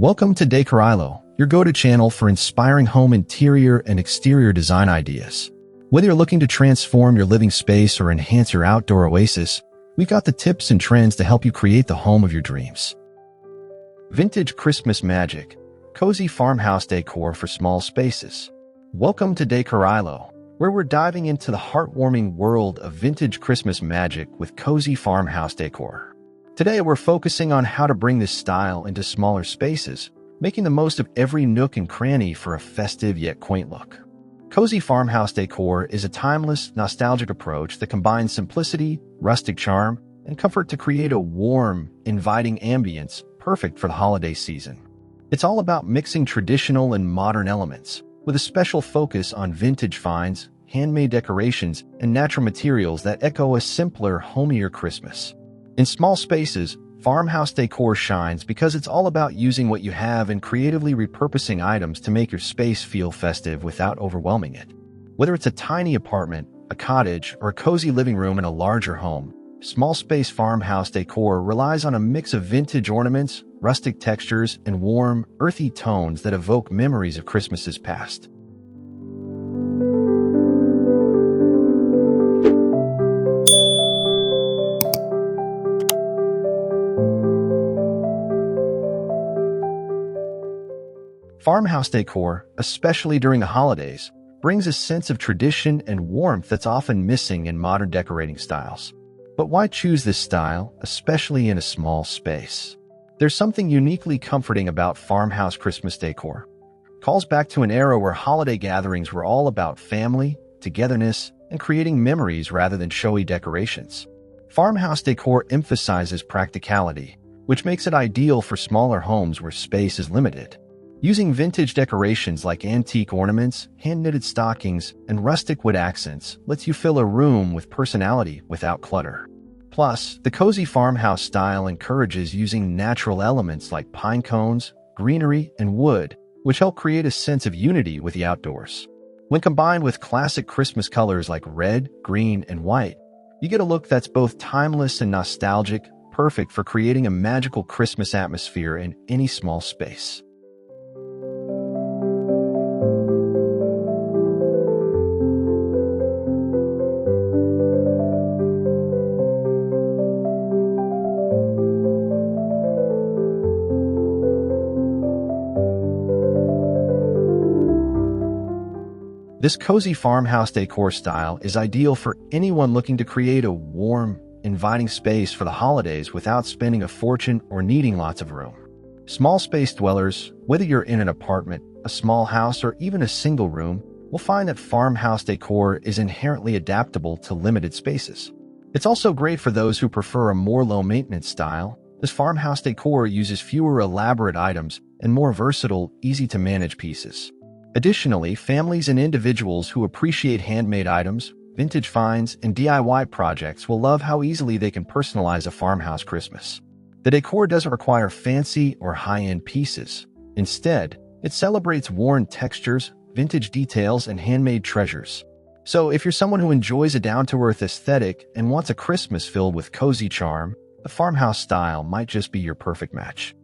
Welcome to Decorilo, your go-to channel for inspiring home interior and exterior design ideas. Whether you're looking to transform your living space or enhance your outdoor oasis, we've got the tips and trends to help you create the home of your dreams. Vintage Christmas magic, cozy farmhouse decor for small spaces. Welcome to Decorilo, where we're diving into the heartwarming world of vintage Christmas magic with cozy farmhouse decor. Today, we're focusing on how to bring this style into smaller spaces, making the most of every nook and cranny for a festive yet quaint look. Cozy farmhouse decor is a timeless, nostalgic approach that combines simplicity, rustic charm, and comfort to create a warm, inviting ambience perfect for the holiday season. It's all about mixing traditional and modern elements, with a special focus on vintage finds, handmade decorations, and natural materials that echo a simpler, homier Christmas. In small spaces, farmhouse decor shines because it's all about using what you have and creatively repurposing items to make your space feel festive without overwhelming it. Whether it's a tiny apartment, a cottage, or a cozy living room in a larger home, small space farmhouse decor relies on a mix of vintage ornaments, rustic textures, and warm, earthy tones that evoke memories of Christmases past. Farmhouse decor, especially during the holidays, brings a sense of tradition and warmth that's often missing in modern decorating styles. But why choose this style, especially in a small space? There's something uniquely comforting about farmhouse Christmas decor. It calls back to an era where holiday gatherings were all about family, togetherness, and creating memories rather than showy decorations. Farmhouse decor emphasizes practicality, which makes it ideal for smaller homes where space is limited. Using vintage decorations like antique ornaments, hand-knitted stockings, and rustic wood accents lets you fill a room with personality without clutter. Plus, the cozy farmhouse style encourages using natural elements like pinecones, greenery, and wood, which help create a sense of unity with the outdoors. When combined with classic Christmas colors like red, green, and white, you get a look that's both timeless and nostalgic, perfect for creating a magical Christmas atmosphere in any small space. This cozy farmhouse decor style is ideal for anyone looking to create a warm, inviting space for the holidays without spending a fortune or needing lots of room. Small space dwellers, whether you're in an apartment, a small house, or even a single room, will find that farmhouse decor is inherently adaptable to limited spaces. It's also great for those who prefer a more low-maintenance style, as farmhouse decor uses fewer elaborate items and more versatile, easy-to-manage pieces. Additionally, families and individuals who appreciate handmade items, vintage finds, and DIY projects will love how easily they can personalize a farmhouse Christmas. The decor doesn't require fancy or high-end pieces. Instead, it celebrates worn textures, vintage details, and handmade treasures. So if you're someone who enjoys a down-to-earth aesthetic and wants a Christmas filled with cozy charm, the farmhouse style might just be your perfect match.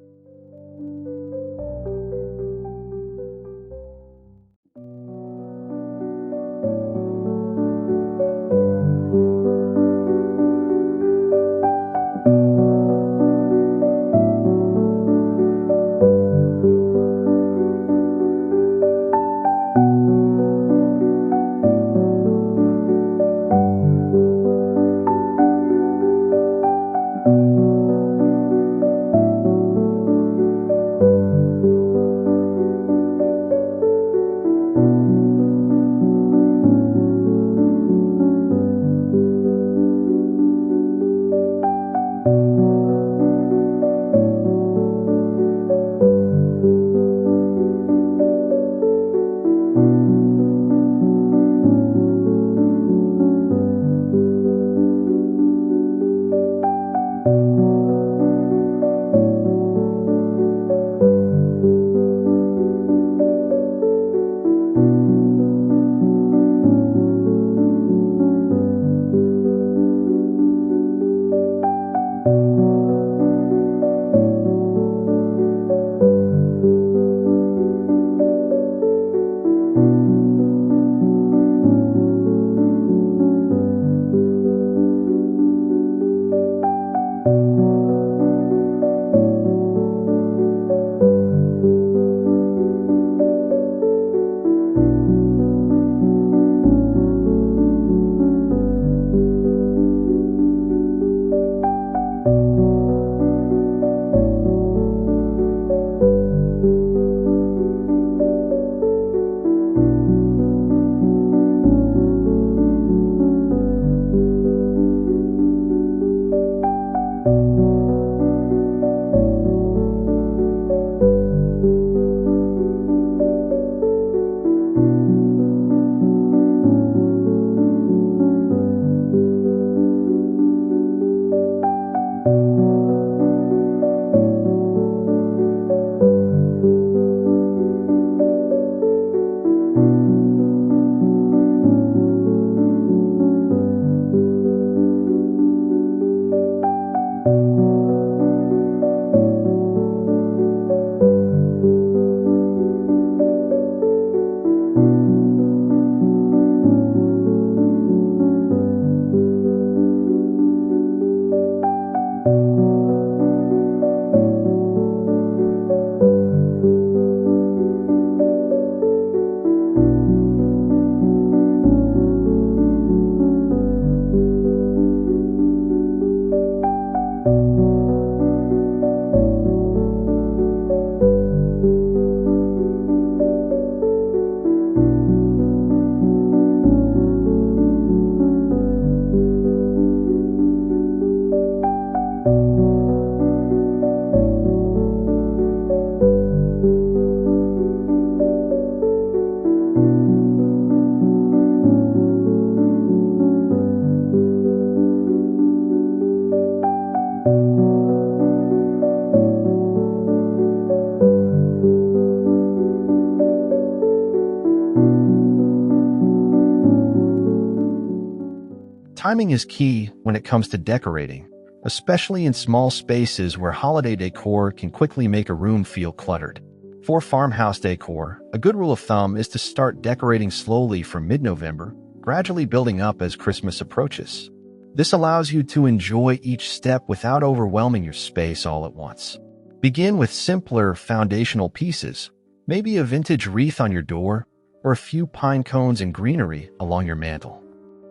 Timing is key when it comes to decorating, especially in small spaces where holiday decor can quickly make a room feel cluttered. For farmhouse decor, a good rule of thumb is to start decorating slowly from mid-November, gradually building up as Christmas approaches. This allows you to enjoy each step without overwhelming your space all at once. Begin with simpler foundational pieces, maybe a vintage wreath on your door, or a few pine cones and greenery along your mantel.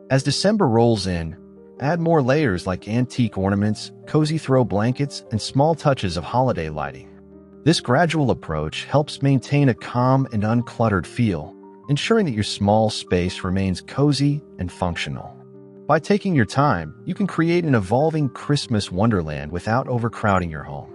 As December rolls in, add more layers like antique ornaments, cozy throw blankets, and small touches of holiday lighting. This gradual approach helps maintain a calm and uncluttered feel, ensuring that your small space remains cozy and functional. By taking your time, you can create an evolving Christmas wonderland without overcrowding your home.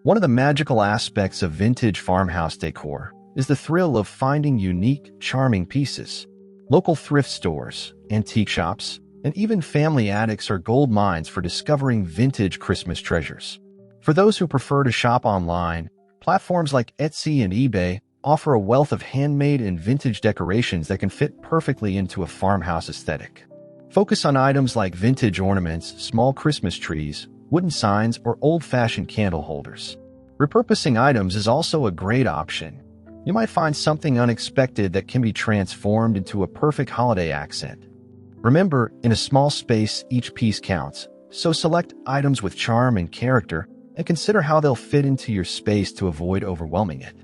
One of the magical aspects of vintage farmhouse decor is the thrill of finding unique, charming pieces. Local thrift stores, antique shops, and even family attics are gold mines for discovering vintage Christmas treasures. For those who prefer to shop online, platforms like Etsy and eBay offer a wealth of handmade and vintage decorations that can fit perfectly into a farmhouse aesthetic. Focus on items like vintage ornaments, small Christmas trees, wooden signs, or old-fashioned candle holders. Repurposing items is also a great option. You might find something unexpected that can be transformed into a perfect holiday accent. Remember, in a small space, each piece counts, so select items with charm and character and consider how they'll fit into your space to avoid overwhelming it.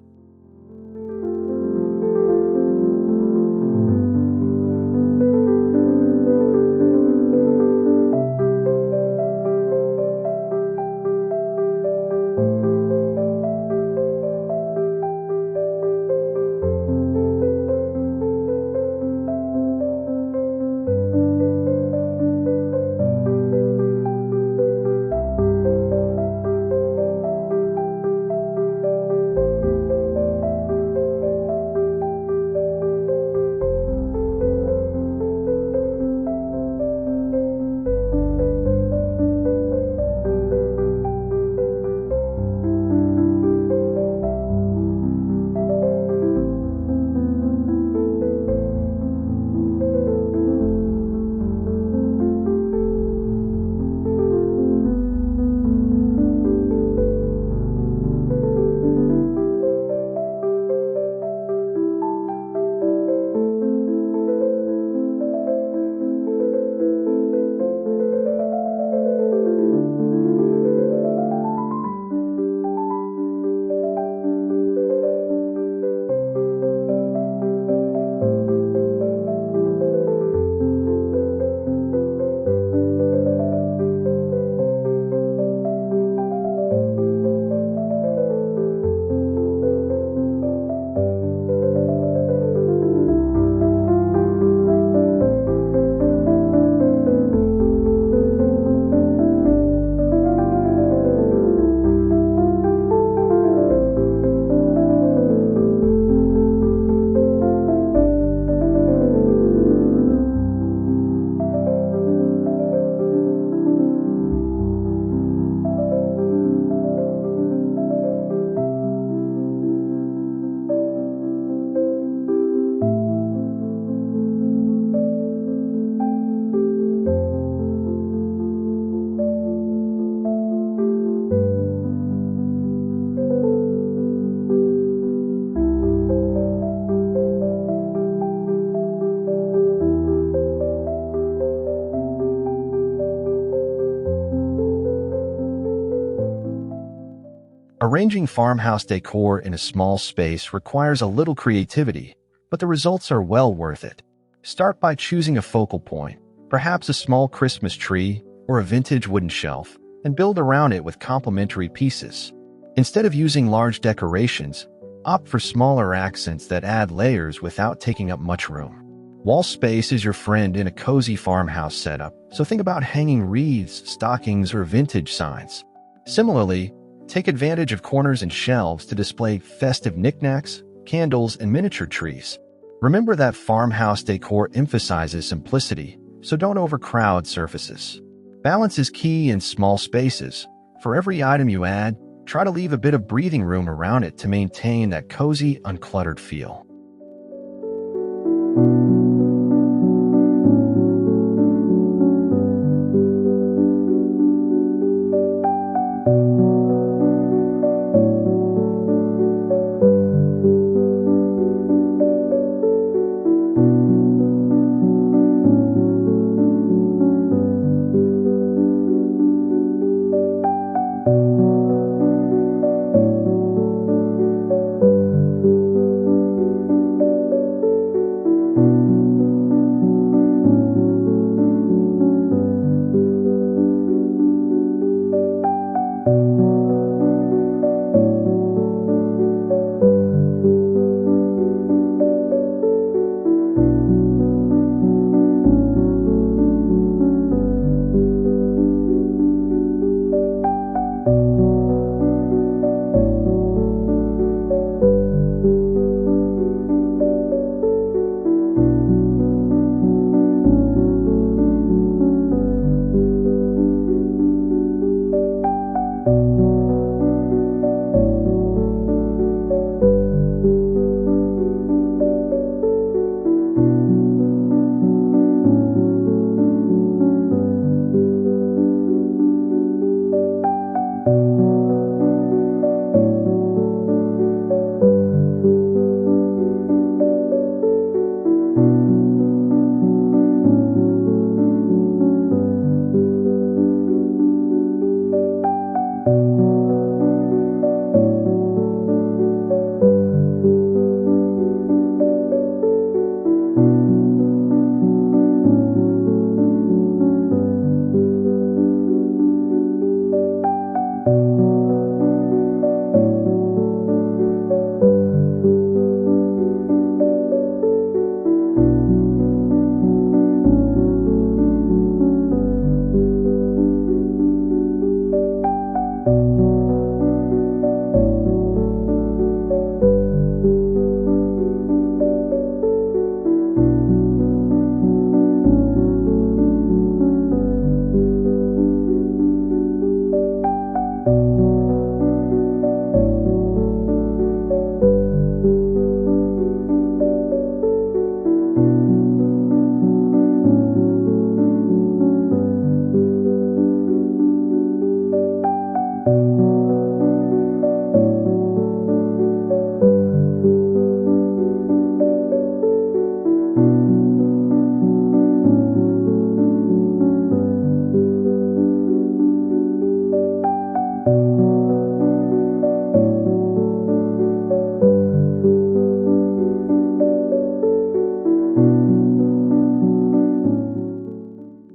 Arranging farmhouse decor in a small space requires a little creativity, but the results are well worth it. Start by choosing a focal point, perhaps a small Christmas tree or a vintage wooden shelf, and build around it with complementary pieces. Instead of using large decorations, opt for smaller accents that add layers without taking up much room. Wall space is your friend in a cozy farmhouse setup, so think about hanging wreaths, stockings, or vintage signs. Similarly, take advantage of corners and shelves to display festive knickknacks, candles, and miniature trees. Remember that farmhouse decor emphasizes simplicity, so don't overcrowd surfaces. Balance is key in small spaces. For every item you add, try to leave a bit of breathing room around it to maintain that cozy, uncluttered feel.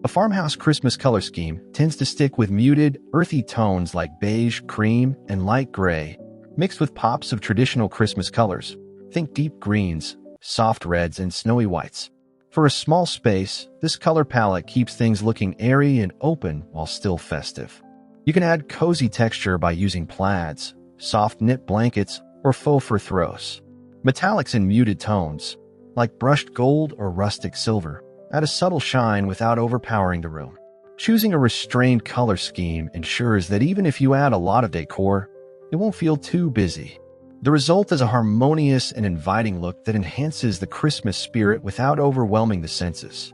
A farmhouse Christmas color scheme tends to stick with muted, earthy tones like beige, cream, and light gray, mixed with pops of traditional Christmas colors. Think deep greens, soft reds, and snowy whites. For a small space, this color palette keeps things looking airy and open while still festive. You can add cozy texture by using plaids, soft knit blankets, or faux fur throws. Metallics and muted tones, like brushed gold or rustic silver, add a subtle shine without overpowering the room. Choosing a restrained color scheme ensures that even if you add a lot of decor, it won't feel too busy. The result is a harmonious and inviting look that enhances the Christmas spirit without overwhelming the senses.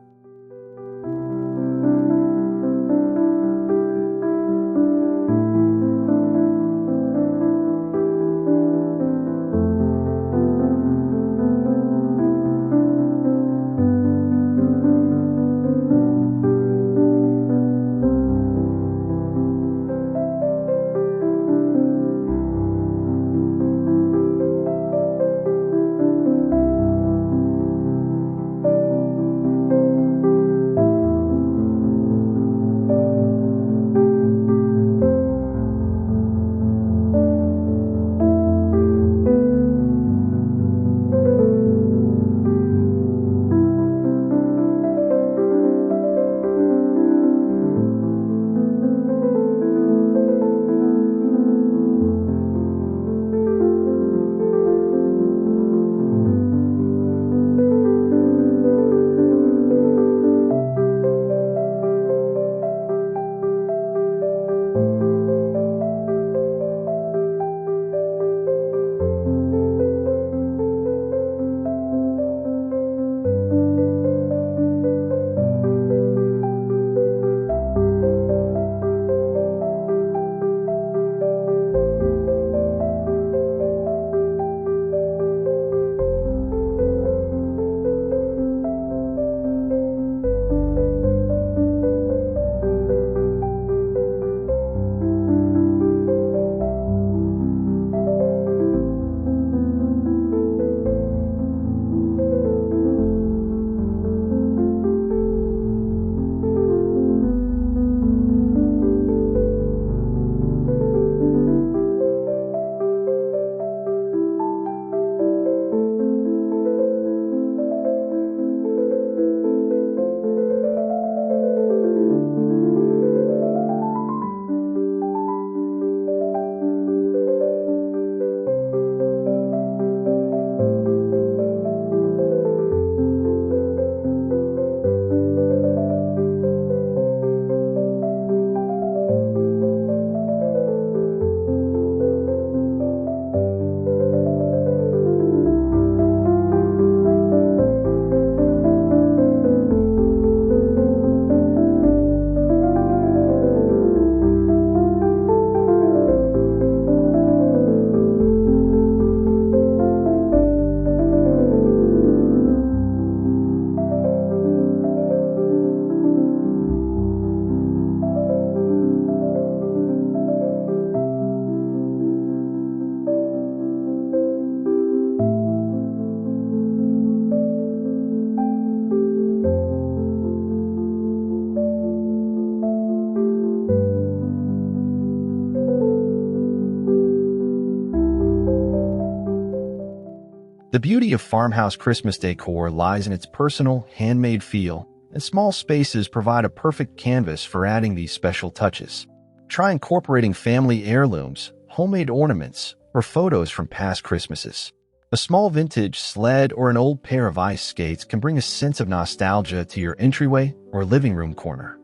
The beauty of farmhouse Christmas decor lies in its personal, handmade feel, and small spaces provide a perfect canvas for adding these special touches. Try incorporating family heirlooms, homemade ornaments, or photos from past Christmases. A small vintage sled or an old pair of ice skates can bring a sense of nostalgia to your entryway or living room corner.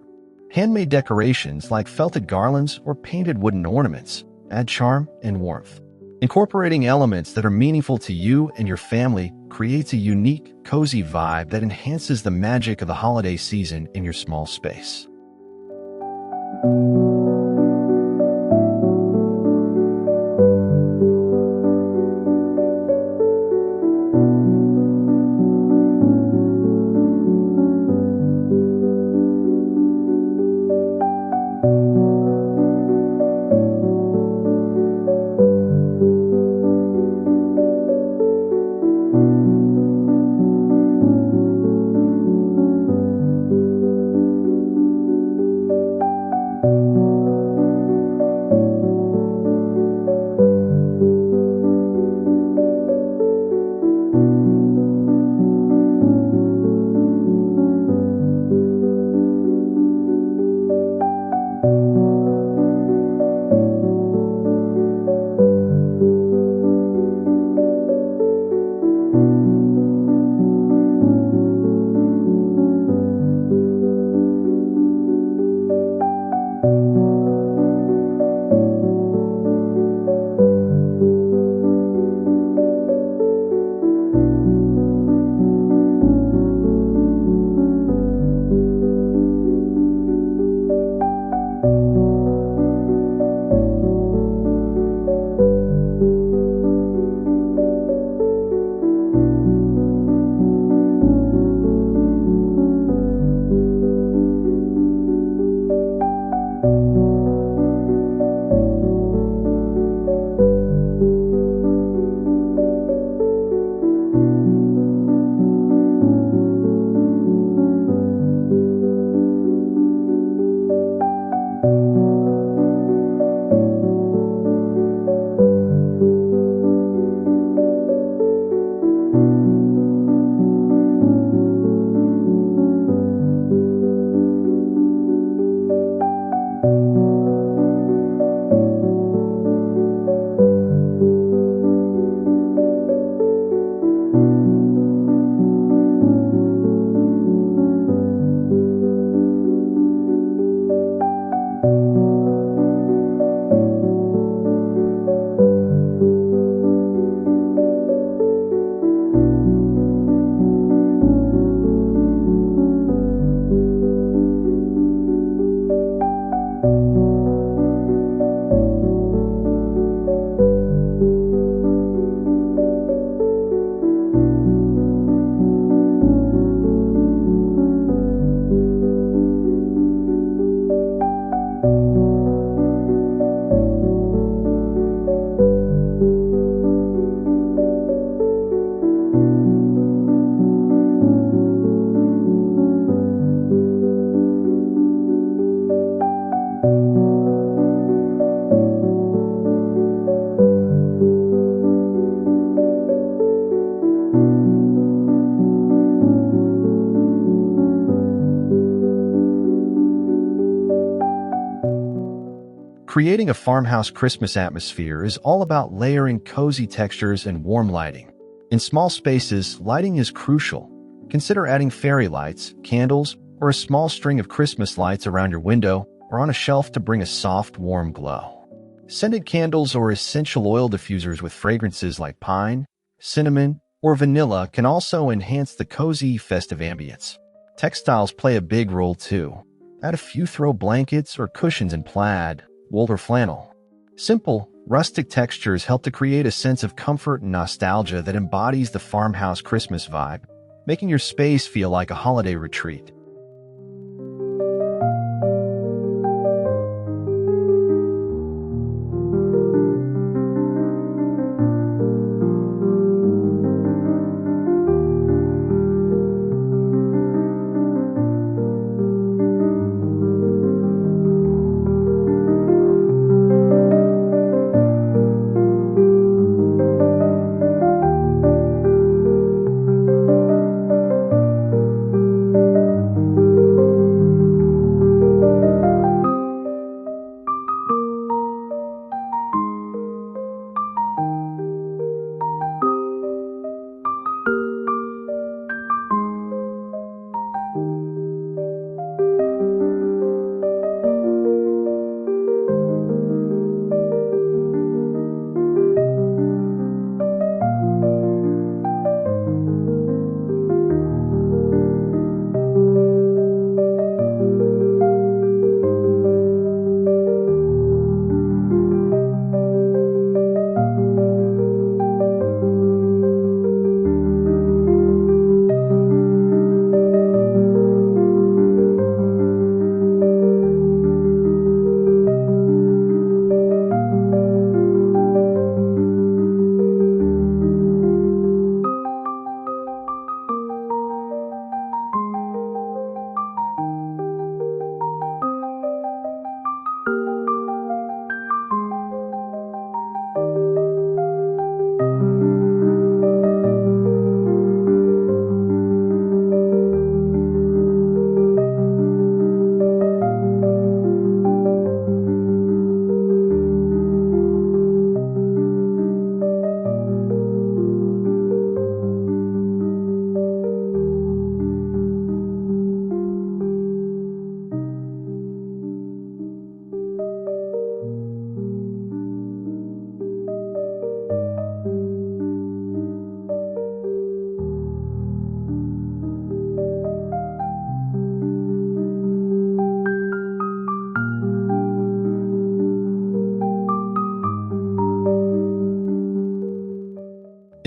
Handmade decorations like felted garlands or painted wooden ornaments add charm and warmth. Incorporating elements that are meaningful to you and your family creates a unique, cozy vibe that enhances the magic of the holiday season in your small space. Creating a farmhouse Christmas atmosphere is all about layering cozy textures and warm lighting. In small spaces, lighting is crucial. Consider adding fairy lights, candles, or a small string of Christmas lights around your window or on a shelf to bring a soft, warm glow. Scented candles or essential oil diffusers with fragrances like pine, cinnamon, or vanilla can also enhance the cozy, festive ambience. Textiles play a big role too. Add a few throw blankets or cushions in plaid, wool, or flannel. Simple, rustic textures help to create a sense of comfort and nostalgia that embodies the farmhouse Christmas vibe, making your space feel like a holiday retreat.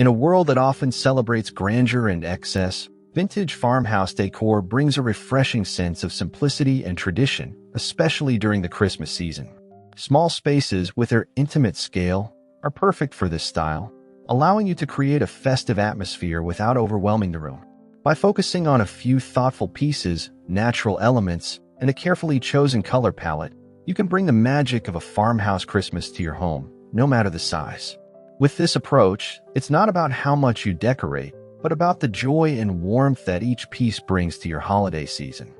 In a world that often celebrates grandeur and excess, vintage farmhouse decor brings a refreshing sense of simplicity and tradition, especially during the Christmas season. Small spaces with their intimate scale are perfect for this style, allowing you to create a festive atmosphere without overwhelming the room. By focusing on a few thoughtful pieces, natural elements, and a carefully chosen color palette, you can bring the magic of a farmhouse Christmas to your home, no matter the size. With this approach, it's not about how much you decorate, but about the joy and warmth that each piece brings to your holiday season.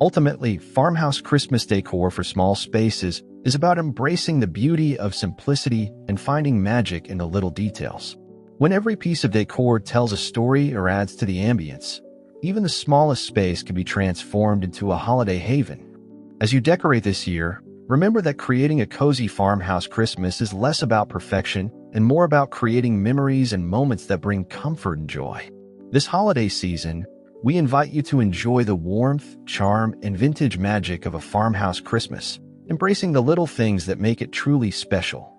Ultimately, farmhouse Christmas decor for small spaces is about embracing the beauty of simplicity and finding magic in the little details. When every piece of decor tells a story or adds to the ambience, even the smallest space can be transformed into a holiday haven. As you decorate this year, remember that creating a cozy farmhouse Christmas is less about perfection and more about creating memories and moments that bring comfort and joy. This holiday season, we invite you to enjoy the warmth, charm, and vintage magic of a farmhouse Christmas, embracing the little things that make it truly special.